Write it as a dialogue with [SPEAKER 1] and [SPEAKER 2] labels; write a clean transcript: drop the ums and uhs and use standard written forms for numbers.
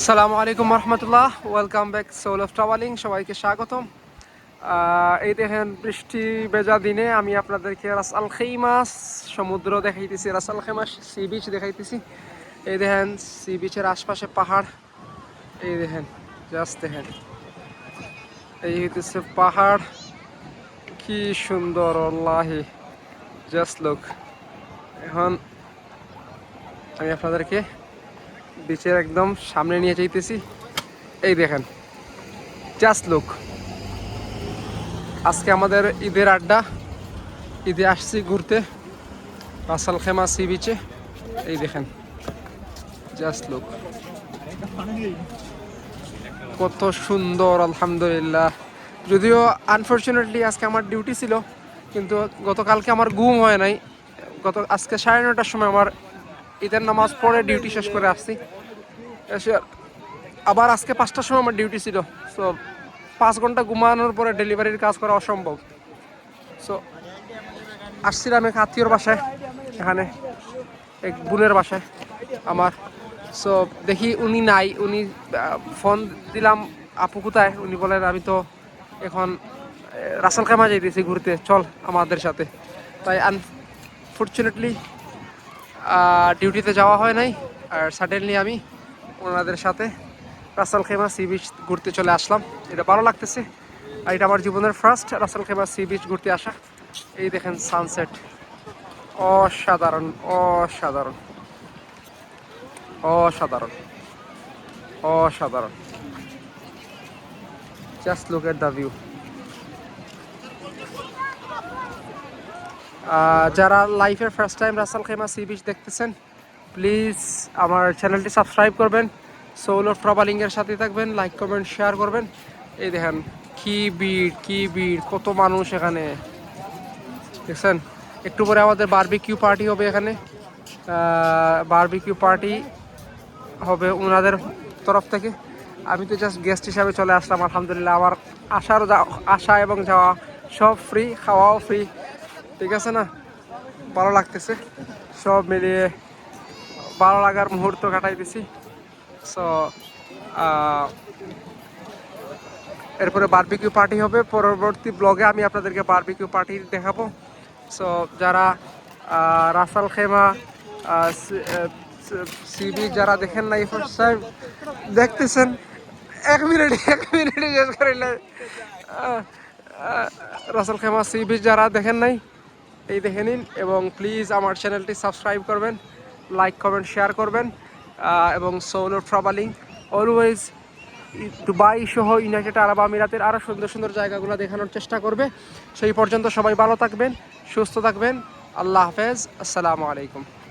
[SPEAKER 1] আসসালামু আলাইকুম রহমতুল্লাহ, welcome back soul of travelling. সবাইকে স্বাগতম। এই দেখেন বৃষ্টি ভেজা দিনে আমি আপনাদেরকে রাস আল খেইমা সমুদ্র দেখাইতেছি, রাস আল খেইমা সি বিচ দেখাইতেছি। এই দেখেন সি বিচের আশপাশে পাহাড়, এই দেখেন, জাস্ট দেখেন, এই হইতেছে পাহাড়, কি সুন্দর আল্লাহি, জাস্ট লুক। এখন আমি আপনাদেরকে বিচের একদম সামনে নিয়ে যাইতেছি। এই দেখেন, জাস্ট লুক। আজকে আমাদের ঈদের আড্ডা, ঈদে আসছি ঘুরতে রাস আল খেইমা সি বিচে। এই দেখেন, জাস্ট লুক, কত সুন্দর, আলহামদুলিল্লাহ। যদিও আনফর্চুনেটলি আজকে আমার ডিউটি ছিল, কিন্তু গতকালকে আমার ঘুম হয় নাই। আজকে 9:30টার সময় আমার ঈদের নামাজ পড়ে ডিউটি শেষ করে আসছি। এসে আবার আজকে 5টার সময় আমার ডিউটি ছিল। সো 5 ঘন্টা ঘুমানোর পরে ডেলিভারির কাজ করা অসম্ভব। সো আসছিলাম এক আত্মীয়র বাসায়, এখানে এক বোনের বাসায় আমার। সো দেখি উনি নাই, উনি ফোন দিলাম আপু কোথায়, উনি বলেন আমি তো এখন রাস আল খেইমা যাইতেছি ঘুরতে, চল আমাদের সাথে। তাই আনফর্চুনেটলি ডিউটিতে যাওয়া হয় নাই, আর সাডেনলি আমি ওনাদের সাথে রাস আল খেইমা সি বিচ ঘুরতে চলে আসলাম। এটা ভালো লাগতেছে, আর এটা আমার জীবনের ফার্স্ট রাস আল খেইমা সি বিচ ঘুরতে আসা। এই দেখেন সানসেট, অসাধারণ অসাধারণ অসাধারণ অসাধারণ, just look at the view. যারা লাইফের ফার্স্ট টাইম রাস আল খেইমা সি বিচ দেখতেছেন, প্লিজ আমার চ্যানেলটি সাবস্ক্রাইব করবেন, সোল অফ ট্রাভেলিংয়ের সাথে থাকবেন, লাইক কমেন্ট শেয়ার করবেন। এই দেখেন কি ভিড়, কি ভিড়, কত মানুষ এখানে দেখছেন। একটু পরে আমাদের বারবিকিউ পার্টি হবে এখানে, বারবিকিউ পার্টি হবে ওনাদের তরফ থেকে। আমি তো জাস্ট গেস্ট হিসাবে চলে আসলাম। আলহামদুলিল্লাহ, আমার আসা এবং যাওয়া সব ফ্রি, খাওয়াও ফ্রি, ঠিক আছে না? ভালো লাগতেছে, সব মিলিয়ে ভালো লাগার মুহূর্ত কাটাইতেছি। সো এরপরে বারবিকিউ পার্টি হবে, পরবর্তী ব্লগে আমি আপনাদেরকে বারবিকিউ পার্টি দেখাবো। সো যারা রাস আল খেইমা সি বিচ যারা দেখেন নাই, ফার্স্ট টাইম দেখতেছেন, 1 মিনিট শেষ করিলে। রাস আল খেইমা সি বিচ যারা দেখেন নাই, এই দেখে নিন, এবং প্লিজ আমার চ্যানেলটি সাবস্ক্রাইব করবেন, লাইক কমেন্ট শেয়ার করবেন, এবং soul of travelling always Dubai সহ ইউনাইটেড আরব আমিরাতের আরও সুন্দর সুন্দর জায়গাগুলো দেখানোর চেষ্টা করবে। সেই পর্যন্ত সবাই ভালো থাকবেন, সুস্থ থাকবেন। আল্লাহ হাফেজ, আসসালামু আলাইকুম।